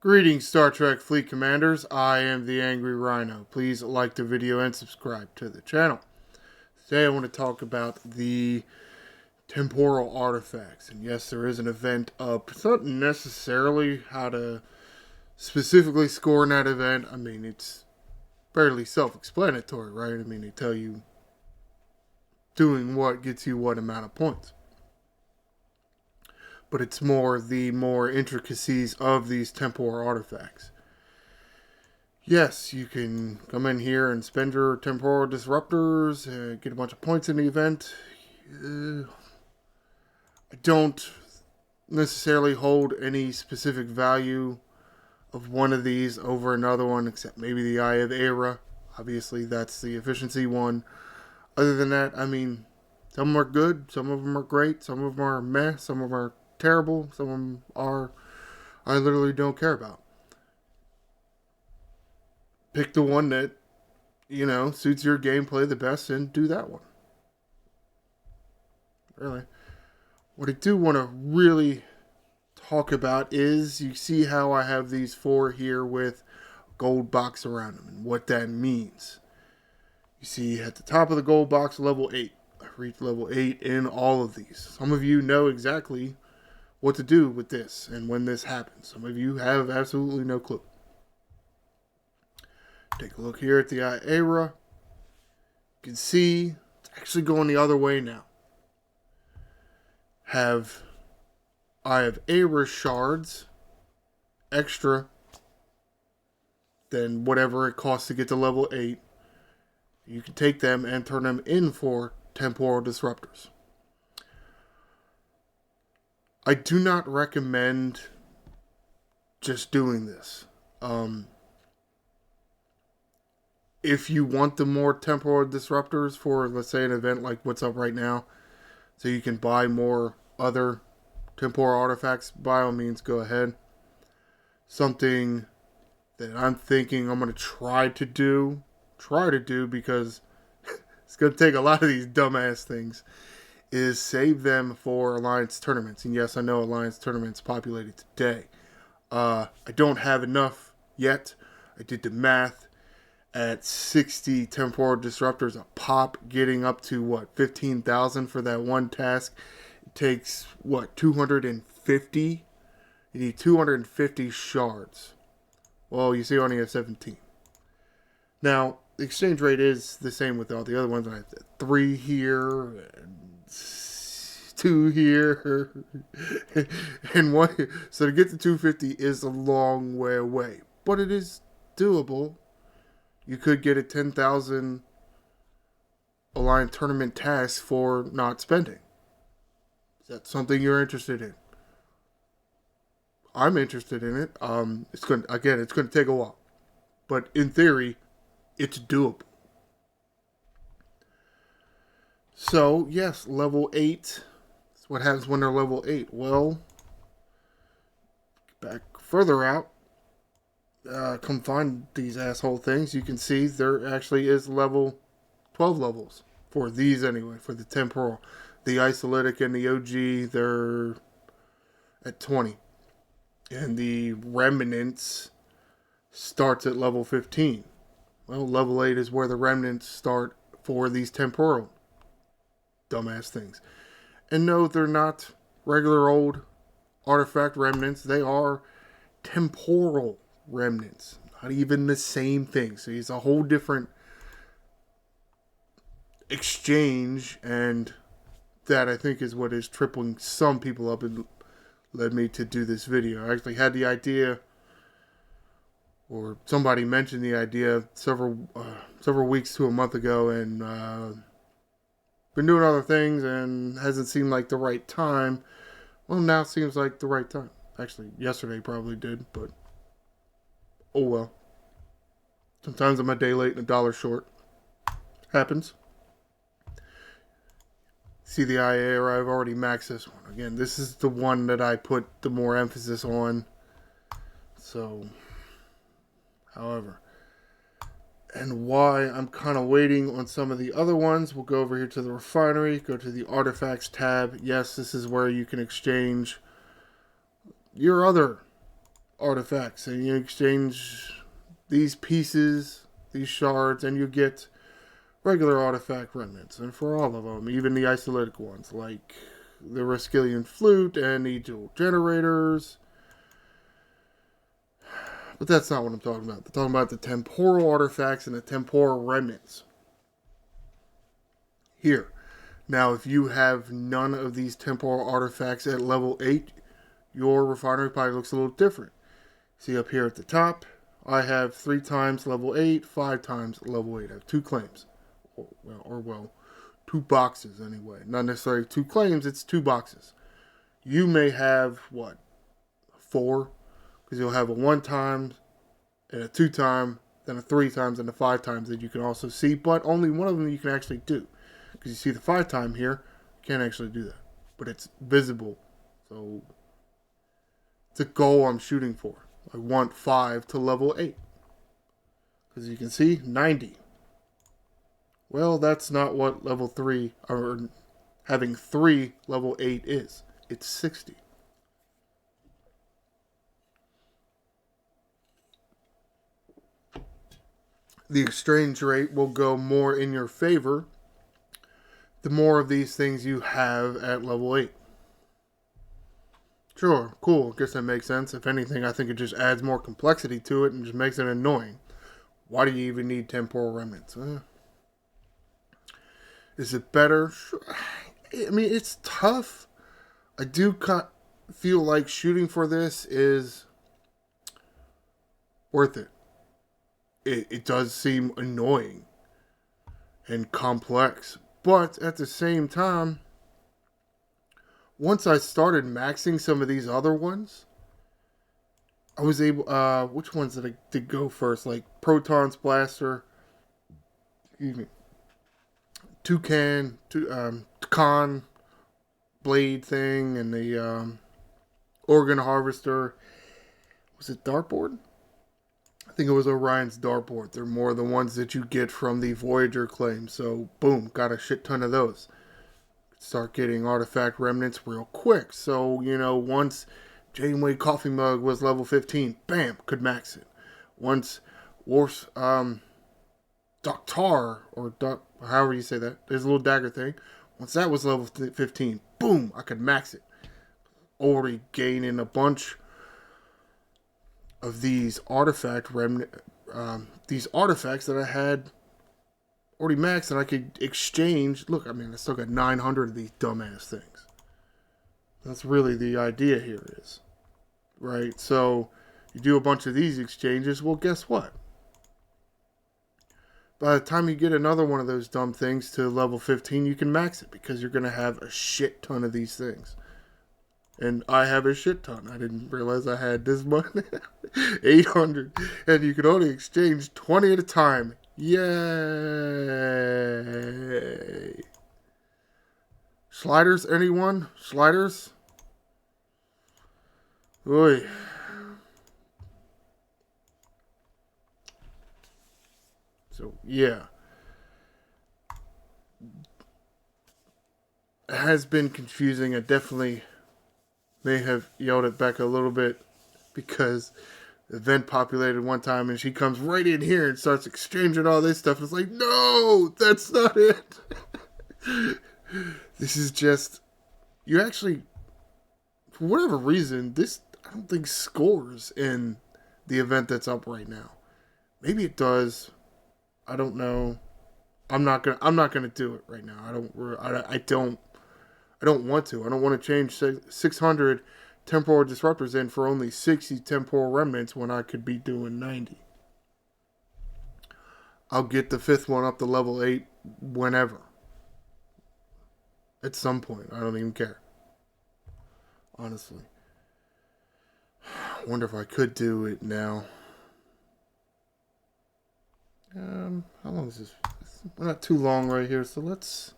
Greetings, Star Trek Fleet Commanders. I am the Angry Rhino. Please like the video and subscribe to the channel. Today I want to talk about the temporal artifacts. And yes, there is an event up. It's not necessarily how to specifically score in that event. I mean, it's fairly self-explanatory, right? I mean, they tell you doing what gets you what amount of points. But it's more the intricacies of these temporal artifacts. Yes, you can come in here and spend your temporal disruptors, get a bunch of points in the event. I don't necessarily hold any specific value of one of these over another one, except maybe the Eye of Era. Obviously, that's the efficiency one. Other than that, I mean, some of them are good, some of them are great, some of them are meh, some of them are terrible, some of them are I literally don't care about. Pick the one that, suits your gameplay the best and do that one. Really. What I do want to really talk about is, you see how I have these four here with gold box around them and what that means. You see at the top of the gold box, level 8. I reached level 8 in all of these. Some of you know exactly what to do with this and when this happens. Some of you have absolutely no clue. Take a look here at the Era. You can see it's actually going the other way now. Have Eye of Era shards extra than whatever it costs to get to level 8. You can take them and turn them in for temporal disruptors. I do not recommend just doing this. If you want the more temporal disruptors for, let's say, an event like what's up right now, so you can buy more other temporal artifacts, by all means, go ahead. Something that I'm thinking I'm going to try to do, because it's going to take a lot of these dumbass things, is save them for Alliance tournaments. And yes, I know Alliance tournaments populated today. I don't have enough yet. I did the math. At 60 temporal disruptors a pop, getting up to 15,000 for that one task. It takes 250? You need 250 shards. Well, you see, I only have 17. Now, the exchange rate is the same with all the other ones. I have 3 here, and 2 here, and 1 here. So to get to 250 is a long way away, but it is doable. You could get a 10,000 Alliance tournament task for not spending. Is that something you're interested in? I'm interested in it. It's going to take a while, but in theory, it's doable. So yes, level 8. That's what happens when they're level 8. Well, back further out. Come find these asshole things. You can see there actually is 12 levels for these anyway, for the temporal. The isolytic and the OG, they're at 20. And the Remnants starts at level 15. Well, level 8 is where the Remnants start for these temporal dumbass things. And no, they're not regular old artifact Remnants. They are temporal Remnants. Not even the same thing. So it's a whole different exchange, and that I think is what is tripling some people up and led me to do this video. I actually had the idea, or somebody mentioned the idea several weeks to a month ago, and been doing other things and hasn't seemed like the right time. Well, now seems like the right time. Actually, yesterday probably did, but oh well. Sometimes I'm a day late and a dollar short. Happens. See the IA, or I've already maxed this one. Again, this is the one that I put the more emphasis on. So, however. And why I'm kind of waiting on some of the other ones. We'll go over here to the refinery. Go to the artifacts tab. Yes, this is where you can exchange your other artifacts, and you exchange these pieces, these shards, and you get regular artifact remnants. And for all of them, even the isolytic ones, like the Raskillian flute and the dual generators. But that's not what I'm talking about. I'm talking about the temporal artifacts and the temporal remnants. Here. Now, if you have none of these temporal artifacts at level 8, your refinery probably looks a little different. See up here at the top, I have 3 times level 8, 5 times level 8. I have 2 claims. Well, 2 boxes anyway. Not necessarily 2 claims, it's 2 boxes. You may have, 4? Because you'll have a 1 time, and a 2 time, then a 3 times, and a 5 times that you can also see. But only one of them you can actually do. Because you see the 5 time here, you can't actually do that. But it's visible. So, it's a goal I'm shooting for. I want 5 to level 8. Because you can see, 90. Well, that's not what level 3, or having 3 level 8 is. It's 60. The exchange rate will go more in your favor the more of these things you have at level 8. Sure, cool, guess that makes sense. If anything, I think it just adds more complexity to it and just makes it annoying. Why do you even need temporal remnants? Is it better? Sure. I mean, it's tough. I do feel like shooting for this is worth it. It does seem annoying and complex. But at the same time, once I started maxing some of these other ones, I was able... which ones did I go first? Like Proton's Blaster. Excuse me. Toucan blade thing, and the Organ Harvester. Was it Dartboard? I think it was Orion's Dartboard. They're more the ones that you get from the Voyager claim. So, boom, got a shit ton of those. Start getting artifact remnants real quick. So, once Janeway Coffee Mug was level 15, bam, could max it. Once Worf's, Doctar, or however you say that, there's a little dagger thing. Once that was level 15, boom, I could max it. Already gaining a bunch of these artifact these artifacts that I had already maxed and I could exchange. Look, I mean, I still got 900 of these dumbass things. That's really the idea here is, right? So you do a bunch of these exchanges. Well, guess what? By the time you get another one of those dumb things to level 15, you can max it because you're going to have a shit ton of these things. And I have a shit ton. I didn't realize I had this much. 800. And you can only exchange 20 at a time. Yay. Sliders, anyone? Sliders? Oy. So, yeah. It has been confusing. I definitely may have yelled it back a little bit because the event populated one time and she comes right in here and starts exchanging all this stuff. It's like, no, that's not it. This is just, you actually, for whatever reason, this, I don't think scores in the event that's up right now. Maybe it does. I don't know. I'm not gonna do it right now. I don't want to. I don't want to change 600 temporal disruptors in for only 60 temporal remnants when I could be doing 90. I'll get the 5th one up to level 8 whenever. At some point. I don't even care. Honestly. I wonder if I could do it now. How long is this? We're not too long right here, so let's...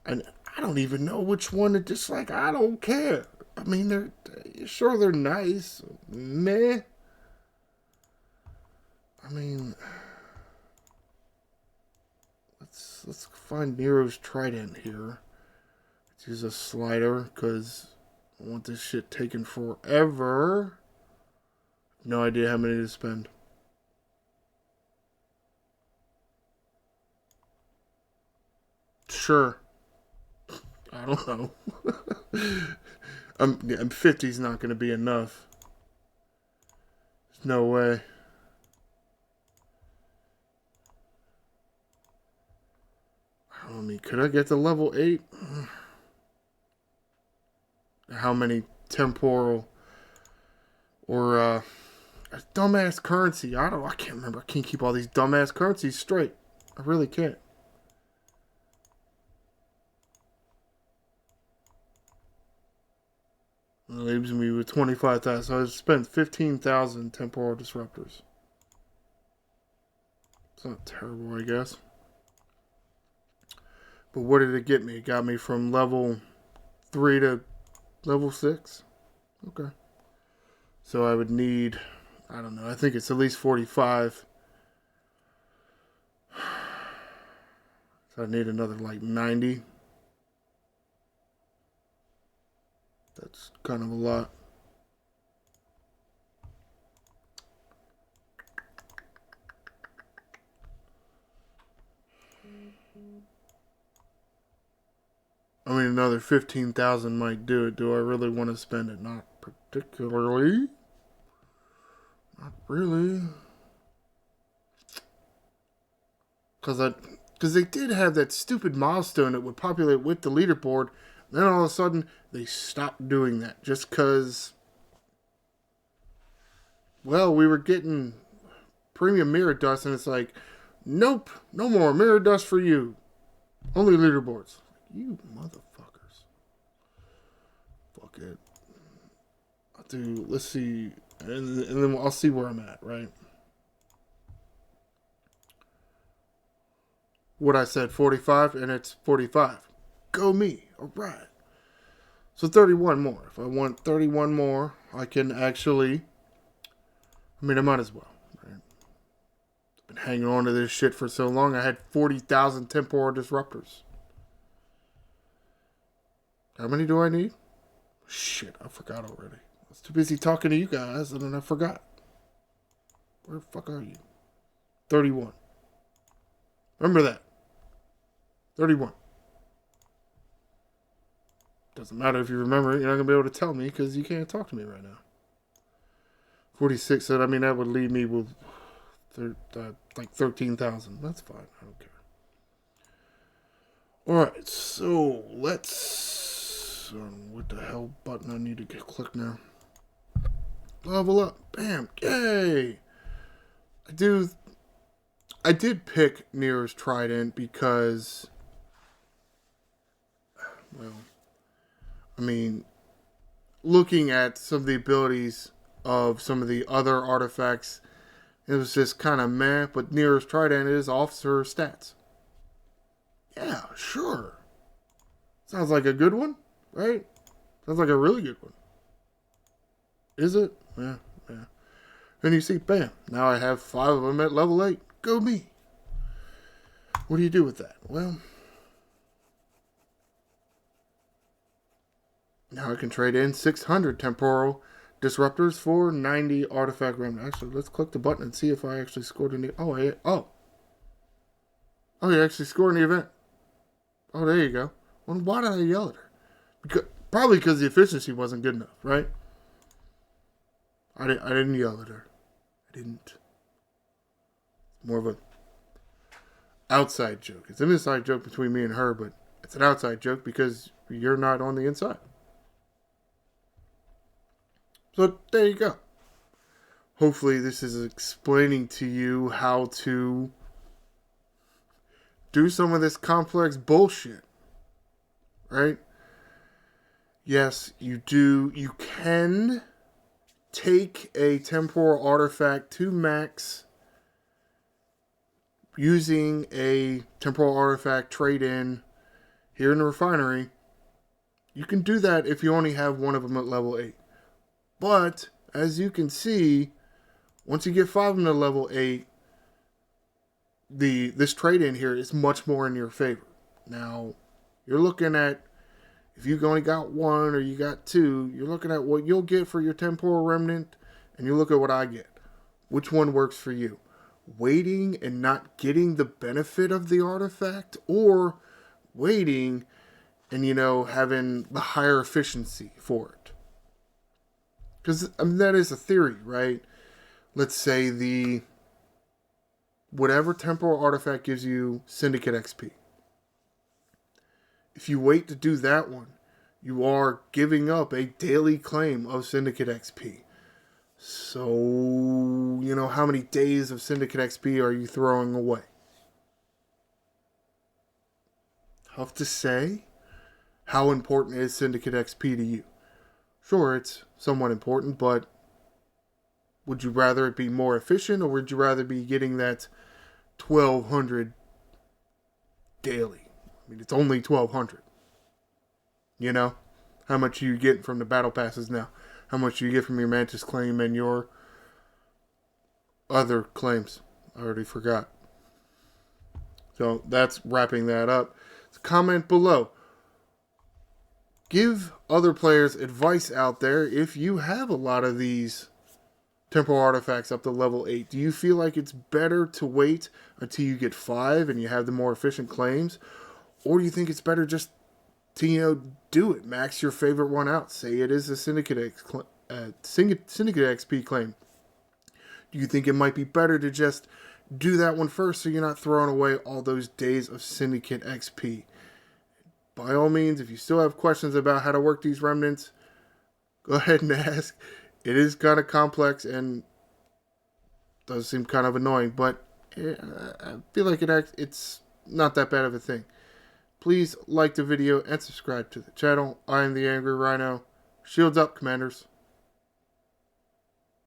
And I don't even know which one to dislike. I don't care. I mean, they're nice. Meh. I mean, let's find Nero's Trident here. Let's use a slider because I want this shit taken forever. No idea how many to spend. Sure. I don't know. I'm 50 is not going to be enough. There's no way. I mean, could I get to level 8? How many temporal or dumbass currency? I can't remember. I can't keep all these dumbass currencies straight. I really can't. It leaves me with 25,000. So I spent 15,000 temporal disruptors. It's not terrible, I guess. But what did it get me? It got me from level 3 to level 6. Okay. So I would need, I don't know, I think it's at least 45. So I need another like 90. That's kind of a lot. I mean, another 15,000 might do it. Do I really want to spend it? Not particularly. Not really. Because they did have that stupid milestone that would populate with the leaderboard. Then all of a sudden, they stopped doing that. Just because, well, we were getting premium mirror dust, and it's like, nope, no more mirror dust for you. Only leaderboards. You motherfuckers. Fuck it. I'll do, let's see, and then I'll see where I'm at, right? What I said, 45, and it's 45. Go me. All right. So 31 more. If I want 31 more, I can actually, I mean, I might as well, right? I've been hanging on to this shit for so long. I had 40,000 temporal disruptors. How many do I need? Shit, I forgot already. I was too busy talking to you guys, and then I forgot. Where the fuck are you? 31. Remember that. 31. Doesn't matter if you remember it. You're not going to be able to tell me because you can't talk to me right now. 46 said, I mean, that would leave me with like 13,000. That's fine. I don't care. Alright, so let's... what the hell button I need to get clicked now? Level up. Bam. Yay! I did pick Near's Trident because... well... I mean, looking at some of the abilities of some of the other artifacts, it was just kind of meh, but Nearest Trident is officer stats. Yeah, sure. Sounds like a good one, right? Sounds like a really good one. Is it? Yeah. And you see, bam, now I have 5 of them at level 8. Go me. What do you do with that? Well... now I can trade in 600 temporal disruptors for 90 artifact remnants. Actually, let's click the button and see if I actually scored in the... oh, you actually scored in the event. Oh, there you go. Well, why did I yell at her? Probably because the efficiency wasn't good enough, right? I didn't yell at her. I didn't. More of an outside joke. It's an inside joke between me and her, but it's an outside joke because you're not on the inside. So there you go. Hopefully this is explaining to you how to do some of this complex bullshit. Right? Yes, you do. You can take a temporal artifact to max using a temporal artifact trade-in here in the refinery. You can do that if you only have one of them at level 8. But, as you can see, once you get 5 of them to level 8, this trade-in here is much more in your favor. Now, you're looking at, If you've only got one or you got two, you're looking at what you'll get for your temporal remnant, and you look at what I get. Which one works for you? Waiting and not getting the benefit of the artifact, or waiting and, having the higher efficiency for it? Because that is a theory, right? Let's say whatever temporal artifact gives you Syndicate XP. If you wait to do that one, you are giving up a daily claim of Syndicate XP. So, how many days of Syndicate XP are you throwing away? Tough to say. How important is Syndicate XP to you? Sure, it's somewhat important, but would you rather it be more efficient, or would you rather be getting that 1,200 daily? I mean, it's only 1,200. How much are you getting from the battle passes now? How much do you get from your Mantis claim and your other claims? I already forgot. So that's wrapping that up. Comment below. Give other players advice out there if you have a lot of these temporal artifacts up to level 8. Do you feel like it's better to wait until you get 5 and you have the more efficient claims? Or do you think it's better just to, do it? Max your favorite one out. Say it is a Syndicate XP claim. Do you think it might be better to just do that one first so you're not throwing away all those days of Syndicate XP? By all means, if you still have questions about how to work these remnants, go ahead and ask. It is kind of complex and does seem kind of annoying, but I feel like it's not that bad of a thing. Please like the video and subscribe to the channel. I am the Angry Rhino. Shields up, Commanders.